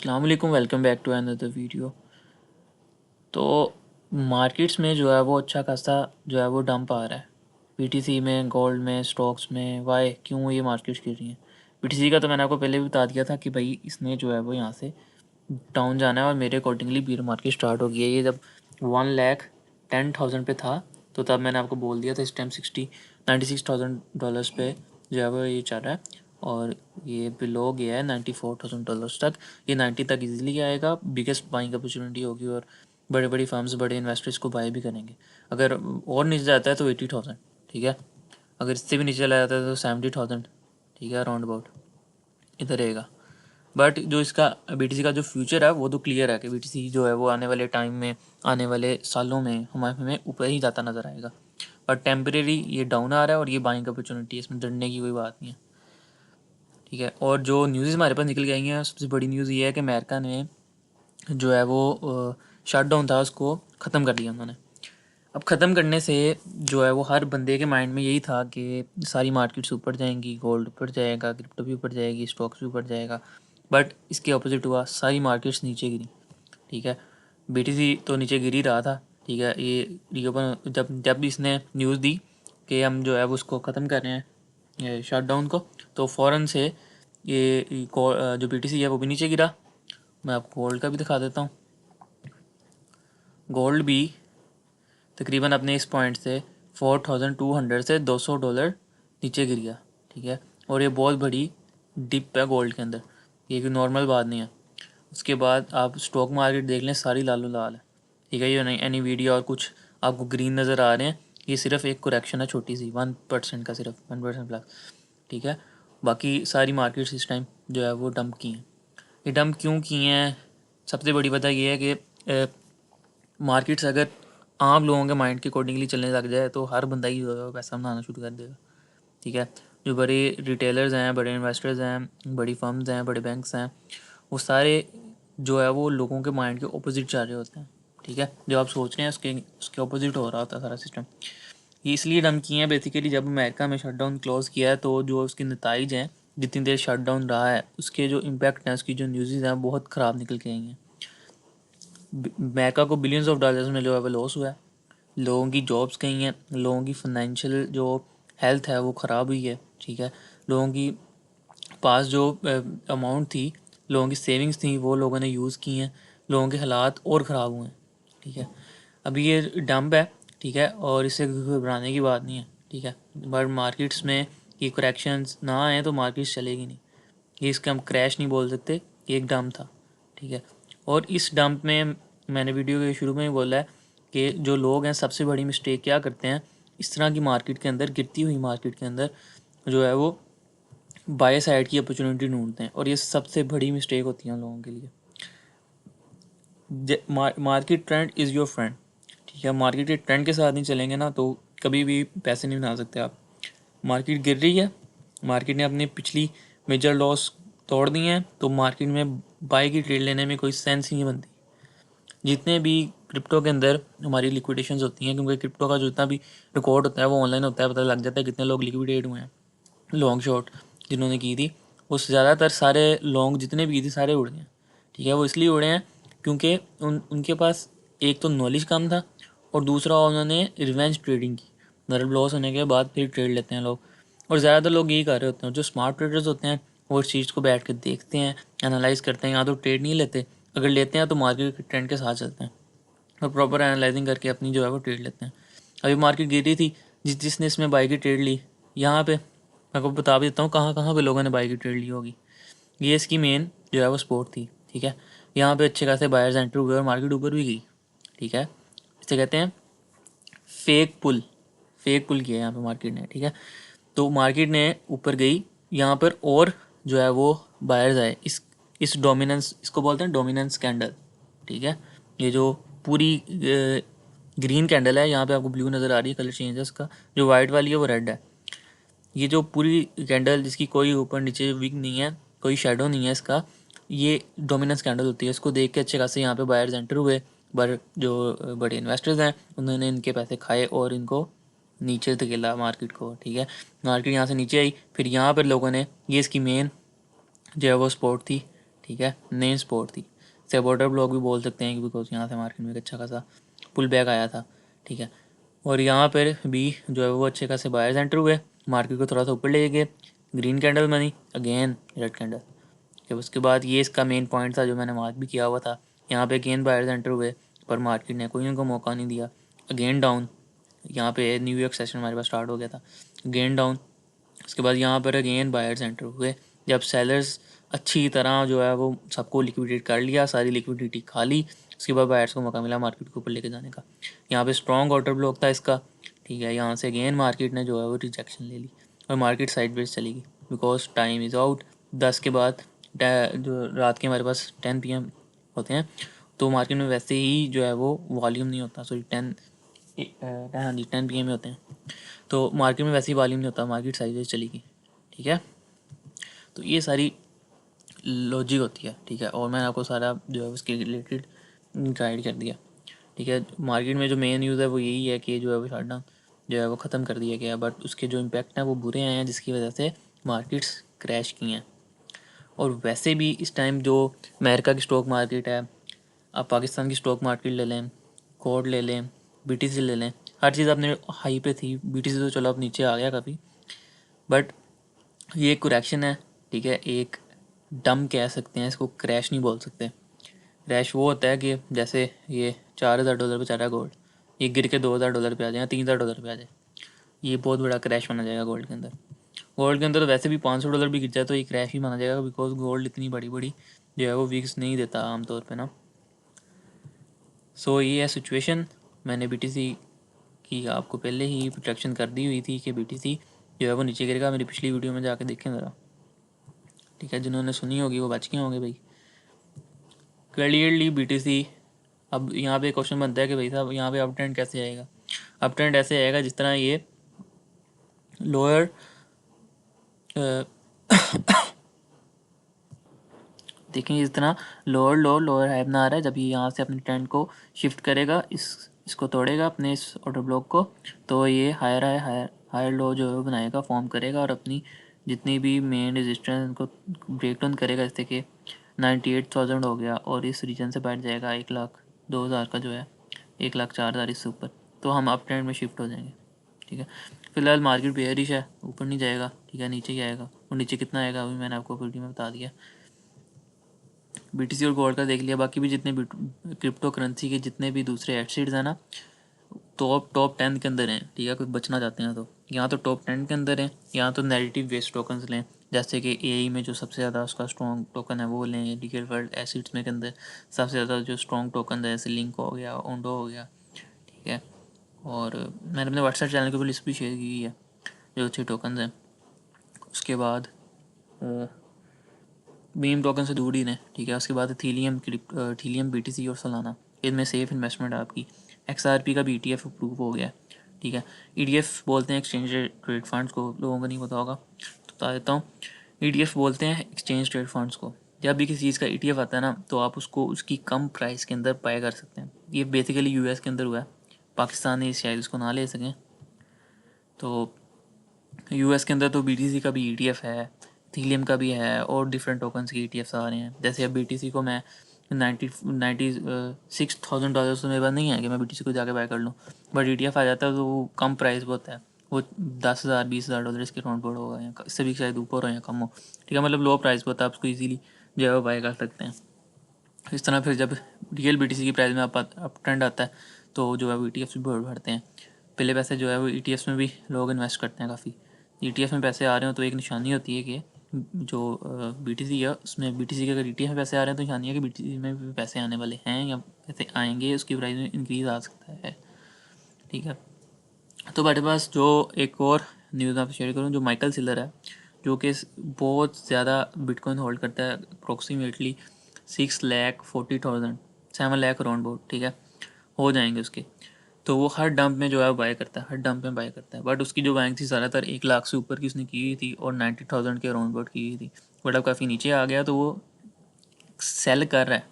अस्सलाम वालेकुम, welcome back to another video. तो मार्केट्स में जो है वो अच्छा खासा जो है वो डंप आ रहा है। बीटीसी में, गोल्ड में, स्टॉक्स में। वाई क्यों ये मार्केट्स गिर रही हैं? बीटीसी का तो मैंने आपको पहले भी बता दिया था कि भाई इसने जो है वो यहाँ से डाउन जाना है और मेरे अकॉर्डिंगली बीयर मार्केट स्टार्ट हो गई है। ये जब 1,10,000 पे था तो तब मैंने आपको बोल दिया था इस टाइम $96,000 पे जो है वो ये चल रहा है और ये बिलो गया है $94,000 तक। ये 90 तक इजीली आएगा। बिगेस्ट बाइंग अपॉर्चुनिटी होगी और बड़े बड़ी फर्म्स, बड़े इन्वेस्टर्स को बाय भी करेंगे। अगर और नीचे जाता है तो 80,000, ठीक है। अगर इससे भी नीचे चला जाता है तो 70,000, ठीक है, अराउंड अबाउट इधर रहेगा। बट जो इसका बीटीसी का जो फ्यूचर है वो तो क्लियर है कि बीटीसी जो है वो आने वाले टाइम में, आने वाले सालों में हमें ऊपर ही जाता नज़र आएगा। पर टेम्परेरी ये डाउन आ रहा है और ये बाइंग अपॉर्चुनिटी है, इसमें डरने की कोई बात नहीं है, ठीक है। और जो न्यूज़ हमारे पास निकल के आई हैं, सबसे बड़ी न्यूज़ ये है कि अमेरिका ने जो है वो शट डाउन था उसको ख़त्म कर दिया उन्होंने। अब ख़त्म करने से जो है वो हर बंदे के माइंड में यही था कि सारी मार्केट्स ऊपर जाएंगी, गोल्ड ऊपर जाएगा, क्रिप्टो भी ऊपर जाएगी, स्टॉक्स भी ऊपर जाएगा। बट इसके अपोजिट हुआ, सारी मार्केट्स नीचे गिरी, ठीक है। बीटीसी तो नीचे गिर ही रहा था, ठीक है। ये रीओपन जब इसने न्यूज़ दी कि हम जो है वो उसको ख़त्म कर रहे हैं, ये शट डाउन को, तो फ़ौरन से ये जो बीटीसी है वो भी नीचे गिरा। मैं आपको गोल्ड का भी दिखा देता हूँ। गोल्ड भी तकरीबन अपने इस पॉइंट से 4,200 से $200 नीचे गिर गया, ठीक है। और ये बहुत बड़ी डिप है गोल्ड के अंदर, ये कोई नॉर्मल बात नहीं है। उसके बाद आप स्टॉक मार्केट देख लें, सारी लालो लाल है, ठीक है। ये नहीं एनी वीडियो और कुछ आपको ग्रीन नज़र आ रहे हैं, ये सिर्फ एक करेक्शन है छोटी सी, 1% का, सिर्फ 1% प्लस, ठीक है। बाकी सारी मार्केट्स इस टाइम जो है वो डंप की हैं। ये डंप क्यों किए हैं? सबसे बड़ी वजह ये है कि मार्केट्स अगर आम लोगों के माइंड के अकॉर्डिंगली चलने लग जाए तो हर बंदा ही जो है पैसा बनाना शुरू कर देगा, ठीक है। जो बड़े रिटेलर्स हैं, बड़े इन्वेस्टर्स हैं, बड़ी फर्म्स हैं, बड़े बैंक्स हैं, वो सारे जो है वो लोगों के माइंड के ऑपोजिट जा रहे होते हैं, ठीक है। जो आप सोच रहे हैं उसके ऑपोजिट हो रहा होता है सारा सिस्टम। ये इसलिए डंप किए हैं बेसिकली, जब अमेरिका में शटडाउन क्लोज किया है तो जो उसके नतीजे हैं, जितनी देर शटडाउन रहा है उसके जो इम्पैक्ट हैं, उसकी जो न्यूज़ हैं बहुत ख़राब निकल के आई हैं। अमेरिका को बिलियंस ऑफ डॉलर्स में जो है वो लॉस हुआ है, लोगों की जॉब्स गई हैं, लोगों की फाइनेंशियल जो हेल्थ है वो ख़राब हुई है, ठीक है। लोगों की पास जो अमाउंट थी, लोगों की सेविंग्स थी, वो लोगों ने यूज़ की हैं, लोगों के हालात और ख़राब हुए हैं, ठीक है। अभी ये डंप है, ठीक है, और इससे घबराने की बात नहीं है, ठीक है। बट मार्केट्स में ये करेक्शंस ना आए तो मार्केट्स चलेगी नहीं। ये इसका हम क्रैश नहीं बोल सकते, ये एक डंप था, ठीक है। और इस डंप में मैंने वीडियो के शुरू में ही बोला है कि जो लोग हैं सबसे बड़ी मिस्टेक क्या करते हैं, इस तरह की मार्केट के अंदर, गिरती हुई मार्केट के अंदर जो है वो बाय साइड की अपॉर्चुनिटी ढूंढते हैं, और ये सबसे बड़ी मिस्टेक होती है उन लोगों के लिए। Market trend is your friend, ठीक है। मार्केट के ट्रेंड के साथ नहीं चलेंगे ना तो कभी भी पैसे नहीं बना सकते आप। मार्केट गिर रही है, मार्केट ने अपनी पिछली मेजर लॉस तोड़ दिए हैं, तो मार्केट में बाई की ट्रेड लेने में कोई सेंस ही नहीं बनती। जितने भी क्रिप्टो के अंदर हमारी लिक्विडेशंस होती हैं, क्योंकि क्रिप्टो का जो जितना भी रिकॉर्ड होता है वो ऑनलाइन होता है, पता लग जाता है कितने लोग लिक्विडेट हुए हैं, लॉन्ग शॉर्ट जिन्होंने की थी। उस ज़्यादातर सारे लॉन्ग जितने भी की थी सारे उड़ गए हैं, ठीक है। वो इसलिए उड़े हैं क्योंकि उनके पास एक तो नॉलेज कम था, और दूसरा उन्होंने रिवेंज ट्रेडिंग की, मतलब लॉस होने के बाद फिर ट्रेड लेते हैं लोग। और ज़्यादातर लोग यही कर रहे होते हैं। जो स्मार्ट ट्रेडर्स होते हैं वो इस चीज़ को बैठ कर देखते हैं, एनालाइज करते हैं, या तो ट्रेड नहीं लेते, अगर लेते हैं तो मार्केट के ट्रेंड के साथ चलते हैं और प्रॉपर एनालाइजिंग करके अपनी जो है वो ट्रेड लेते हैं। अभी मार्केट गिरी थी, जिसने इसमें बाई की ट्रेड ली, यहाँ पे मैं आपको बता भी देता हूँ कहाँ कहाँ पे लोगों ने बाई की ट्रेड ली होगी। ये इसकी मेन जो है वो स्पोर्ट थी, ठीक है। यहाँ पे अच्छे खासे बायर्स एंटर हुए और मार्केट ऊपर भी गई, ठीक है। इसे कहते हैं फेक पुल, फेक पुल किया यहाँ पे मार्केट ने, ठीक है। तो मार्केट ने ऊपर गई यहाँ पर, और जो है वो बायर्स आए, इस डोमिनेंस, इसको बोलते हैं डोमिनेंस कैंडल, ठीक है। ये जो पूरी ग्रीन कैंडल है, यहाँ पे आपको ब्लू नज़र आ रही है, कलर चेंज है इसका, जो वाइट वाली है वो रेड है। ये जो पूरी कैंडल जिसकी कोई ऊपर नीचे विक नहीं है, कोई शेडो नहीं है इसका, ये डोमिनेंस कैंडल होती है। इसको देख के अच्छे खासे यहाँ पे बायर्स एंटर हुए, पर जो बड़े इन्वेस्टर्स हैं उन्होंने इनके पैसे खाए और इनको नीचे धकेला मार्केट को, ठीक है। मार्केट यहाँ से नीचे आई, फिर यहाँ पर लोगों ने, ये इसकी मेन जो है वो स्पोर्ट थी, ठीक है, नेम सपोर्ट थी, सपोर्टर ब्लॉक भी बोल सकते हैं बिकॉज यहाँ से मार्केट में एक अच्छा खासा पुल बैक आया था। ठीक है, और यहाँ पर भी जो है वो अच्छे खासे बायर्स एंटर हुए, मार्केट को थोड़ा सा ऊपर ले गए, ग्रीन कैंडल बनी, अगेन रेड कैंडल। फिर उसके बाद ये इसका मेन पॉइंट था जो मैंने मार्क भी किया हुआ था, यहाँ पे अगेन बायर्स एंटर हुए पर मार्केट ने कोई उनको मौका नहीं दिया, अगेन डाउन। यहाँ पे न्यू ईयर सेशन हमारे पास स्टार्ट हो गया था, अगेन डाउन। उसके बाद यहाँ पर अगेन बायर्स एंटर हुए, जब सेलर्स अच्छी तरह जो है वो सबको लिक्विडेट कर लिया, सारी लिक्विडिटी खा ली, उसके बाद बायर्स को मौका मिला मार्केट को ऊपर लेके जाने का। यहाँ पे स्ट्रॉन्ग ऑर्डर ब्लॉक था इसका। ठीक है, यहाँ से अगेन मार्केट ने जो है वो रिजेक्शन ले ली और मार्केट साइडवेज चली गई बिकॉज टाइम इज़ आउट। 10 के बाद जो रात के हमारे पास 10 PM होते हैं, तो मार्केट में वैसे ही जो है वो वॉल्यूम नहीं होता, सॉरी 10 हाँ जी 10 PM में होते हैं, तो मार्केट में वैसे ही वॉल्यूम नहीं होता, मार्केट साइडवेज चलेगी। ठीक है, तो ये सारी लॉजिक होती है। ठीक है, और मैंने आपको सारा जो है उसके रिलेटेड गाइड कर दिया। ठीक है, मार्केट में जो मेन न्यूज़ है वो यही है कि जो है वो शटडाउन जो है वो ख़त्म कर दिया गया, बट उसके जो इम्पैक्ट हैं वो बुरे आए हैं, जिसकी वजह से मार्केट्स क्रैश की हैं। और वैसे भी इस टाइम जो अमेरिका की स्टॉक मार्केट है, आप पाकिस्तान की स्टॉक मार्केट ले लें, कोड ले लें, BTC ले लें, हर चीज़ अपने हाई पे थी। BTC तो चलो अब नीचे आ गया काफ़ी, बट ये एक करेक्शन है। ठीक है, एक डम कह सकते हैं इसको, क्रैश नहीं बोल सकते। क्रैश वो होता है कि जैसे ये $4,000 पे चल रहा है गोल्ड, ये गिर के $2,000 पे आ जाए या $3,000 पे आ जाए, ये बहुत बड़ा क्रैश माना जाएगा गोल्ड के अंदर। गोल्ड के अंदर तो वैसे भी $500 भी गिर जाए तो ये क्रैश ही माना जाएगा बिकॉज गोल्ड इतनी बड़ी बड़ी जो है वो वीक्स नहीं देता आमतौर पे ना। सो ये है सिचुएशन। मैंने BTC की आपको पहले ही प्रोटेक्शन कर दी हुई थी कि BTC जो है वो नीचे गिरेगा, मेरी पिछली वीडियो में जाके देखें ज़रा। ठीक है, जिन्होंने सुनी होगी वो बच गए होंगे भाई। क्लियरली BTC, अब यहाँ पे क्वेश्चन बनता है कि भाई साहब यहाँ पे अप ट्रेंड कैसे आएगा। अप ट्रेंड ऐसे आएगा जिस तरह ये लोअर देखें, इस तरह लोअर लो लोअर हाई बना रहा है। जब ये यहाँ से अपने ट्रेंड को शिफ्ट करेगा, इसको तोड़ेगा अपने इस ऑर्डर ब्लॉक को, तो ये हायर हाई हायर लो जो है बनाएगा, फॉर्म करेगा और अपनी जितनी भी मेन रेजिस्टेंस उनको ब्रेक डाउन करेगा, जैसे कि 98,000 हो गया और इस रीजन से बैठ जाएगा 1,02,000 का जो है 1,04,000 इससे ऊपर, तो हम अप ट्रेंड में शिफ्ट हो जाएंगे। ठीक है, फिलहाल मार्केट बेयरिश है, ऊपर नहीं जाएगा। ठीक है, नीचे ही आएगा, और नीचे कितना आएगा अभी मैंने आपको वीडियो में बता दिया। BTC और गोल्ड का देख लिया, बाकी भी जितने क्रिप्टो करेंसी के जितने भी दूसरे एसेट्स हैं ना, टॉप 10 के अंदर हैं। ठीक है, कोई बचना चाहते हैं तो यहाँ तो टॉप 10 के अंदर हैं। यहाँ तो नेगेटिव वेस्ट टोकन्स लें, जैसे कि AI में जो सबसे ज़्यादा उसका स्ट्रॉन्ग टोकन है वो लें। रियल वर्ल्ड एसेट्स में के अंदर सबसे ज़्यादा जो स्ट्रॉन्ग टोकन है जैसे लिंक हो गया, ओंडो हो गया। ठीक है, और मैंने अपने व्हाट्सएप चैनल के ऊपर लिस्ट भी शेयर की है जो अच्छे टोकन हैं। उसके बाद बीम टोकन से दूर ही रहें। ठीक है, उसके बाद थीलियम BTC और सोलाना, इनमें सेफ इन्वेस्टमेंट आपकी। XRP का भी ETF अप्रूव हो गया है। ठीक है, ETF बोलते हैं एक्सचेंज ट्रेड फंड्स को, लोगों को नहीं पता होगा तो बता देता हूँ। ETF बोलते हैं एक्सचेंज ट्रेड फंड्स को। जब भी किसी चीज़ का ETF आता है ना, तो आप उसको उसकी कम प्राइस के अंदर बाय कर सकते हैं। ये बेसिकली US के अंदर हुआ है, पाकिस्तान ने शायद इसको ना ले सकें। तो US के अंदर तो BTC का भी ETF है, थीलियम का भी है, और डिफरेंट टोकन्स के ETFs आ रहे हैं। जैसे अब BTC को मैं 96,000 डॉलर तो मेरे पास नहीं है कि मैं BTC को जाके बाय कर लूँ, बट ETF आ जाता है तो वो कम प्राइस होता है, वो 10,000 $20,000 इसके राउंड बोर्ड होगा, या इससे भी शायद ऊपर हो या कम हो। ठीक है, मतलब लो प्राइस होता है, आप उसको ईजिली जो है वो बाय कर सकते हैं। इस तरह फिर जब रियल BTC की प्राइस में अप ट्रेंड आता है तो जो है वो ETFs भी बढ़ते हैं। पहले पैसे जो है वो ETFs में भी लोग इन्वेस्ट करते हैं काफ़ी। ETF में पैसे आ रहे हो तो एक निशानी होती है कि जो BTC है उसमें BTC के अगर ETF में पैसे आ रहे हैं तो निशानी है कि BTC में भी पैसे आने वाले हैं या पैसे आएंगे, उसकी प्राइस में इंक्रीज़ आ सकता है। ठीक है, तो मेरे पास जो एक और न्यूज़ आपसे शेयर करूँ, जो माइकल सिलर है, जो कि बहुत ज़्यादा बिटकॉइन होल्ड करता है, अप्रोक्सीमेटली 6,40,000 7 लाख अराउंड बहुत। ठीक है, हो जाएंगे उसके, तो वो हर डंप में जो है बाय करता है, हर डंप में बाय करता है। बट उसकी जो बैंक थी ज़्यादातर 1 लाख से ऊपर की उसने की हुई थी और 90,000 के अराउंड अबाउट की हुई थी, बट अब काफ़ी नीचे आ गया तो वो सेल कर रहा है।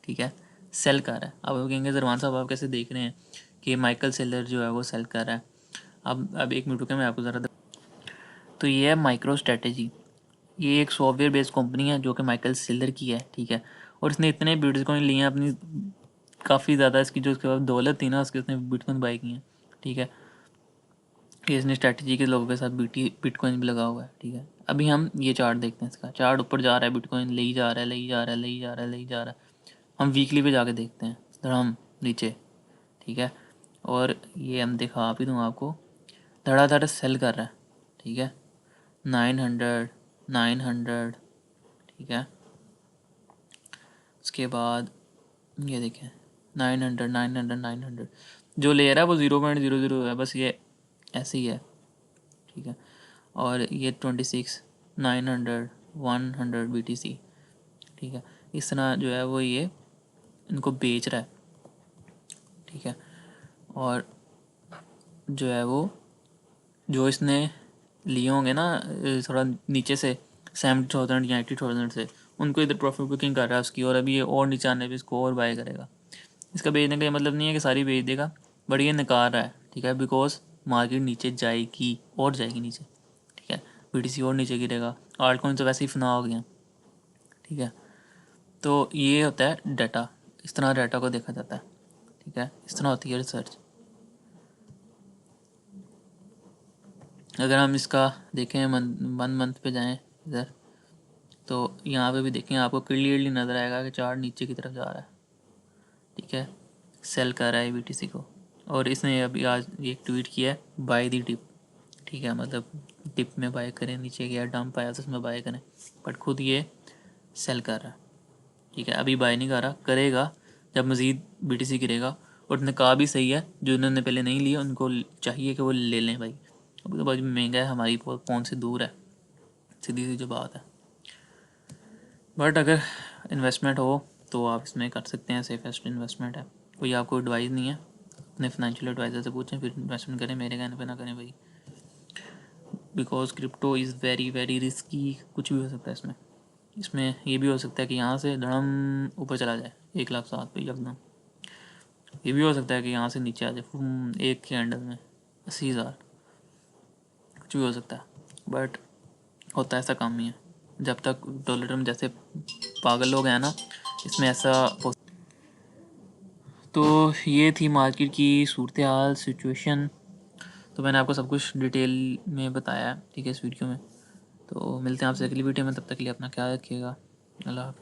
ठीक है, सेल कर रहा है। अब वो कहेंगे जरमान साहब आप कैसे देख रहे हैं कि माइकल सेलर जो है वो सेल कर रहा है। अब 1 मिनट रुके, मैं आपको ज़रा तो ये है माइक्रो स्ट्रेटजी। ये एक सॉफ्टवेयर बेस्ड कंपनी है जो कि माइकल सेलर की है, ठीक है। और इसने इतने बिटकॉइन लिए हैं अपनी, काफ़ी ज़्यादा इसकी जो उसके बाद दौलत थी ना उसके, उसने बिटकॉइन बाई की है, ठीक है। ये इसने स्ट्रैटेजी के लोगों के साथ बिटकॉइन भी लगा हुआ है, ठीक है। अभी हम ये चार्ट देखते हैं, इसका चार्ट ऊपर जा रहा है, बिटकॉइन ले ही जा रहा है, ले ही जा रहा है, ले ही जा रहा है, ले ही जा रहा है। हम वीकली पे जाके देखते हैं, धड़ाम नीचे, ठीक है। और ये हम दिखा भी दूँ आपको, धड़ाधड़ सेल कर रहा है, ठीक है। 900, 900, ठीक है। उसके बाद ये देखें 900, 900, 900, जो ले रहा है वो 0.00 है, बस ये ऐसे ही है, ठीक है। और ये 26, 900, 100 BTC, ठीक है। इस तरह जो है वो ये इनको बेच रहा है, ठीक है। और जो है वो जो इसने लिए होंगे ना थोड़ा नीचे से 70,000 या 80,000 से, उनको इधर प्रॉफिट बुकिंग कर रहा है उसकी, और अभी ये और नीचे आने पे इसको और बाय करेगा। इसका बेचने का ये मतलब नहीं है कि सारी बेच देगा, बट ये नकार रहा है, ठीक है। बिकॉज मार्केट नीचे जाएगी और जाएगी नीचे, ठीक है। BTC और नीचे गिरेगा, आल्ट कॉइन तो वैसे ही फना हो गया, ठीक है। तो ये होता है डाटा, इस तरह डाटा को देखा जाता है, ठीक है। इस तरह होती है रिसर्च। अगर हम इसका देखें वन मंथ पे जाएं इधर, तो यहाँ पे भी देखें आपको क्लियरली नज़र आएगा कि चार्ट नीचे की तरफ जा रहा है, ठीक है। सेल कर रहा है BTC को। और इसने अभी आज एक ट्वीट किया है, बाय दी डिप, ठीक है। मतलब डिप में बाय करें, नीचे गया डंप आया तो उसमें बाय करें, बट खुद ये सेल कर रहा है, ठीक है। अभी बाय नहीं कर रहा, करेगा जब मज़ीद BTC गिरेगा। और उसने कहा भी सही है, जो उन्होंने पहले नहीं लिया उनको चाहिए कि वो ले लें भाई, अभी तो भाई महंगा है, हमारी फ़ोन से दूर है, सीधी सी जो बात है। बट अगर इन्वेस्टमेंट हो तो आप इसमें कर सकते हैं, सेफेस्ट इन्वेस्टमेंट है। कोई आपको एडवाइस नहीं है, अपने फाइनेंशियल एडवाइज़र से पूछें फिर इन्वेस्टमेंट करें, मेरे कहने पे ना करें भाई। Because crypto is very very risky, कुछ भी हो सकता है इसमें। इसमें ये भी हो सकता है कि यहाँ से धड़म ऊपर चला जाए 1,07,000 पे एकदम। ये भी हो सकता है कि यहाँ से नीचे आ जाए एक कैंडल में 80,000, कुछ भी हो सकता है। बट होता ऐसा काम नहीं है, जब तक डॉलर में जैसे पागल लोग हैं ना, इसमें ऐसा तो ये थी मार्केट की सूरत हाल, सिचुएशन। तो मैंने आपको सब कुछ डिटेल में बताया है, ठीक है, इस वीडियो में। तो मिलते हैं आपसे अगली वीडियो में, तब तक के लिए अपना ख्याल रखिएगा। अल्लाह हाफ़िज़।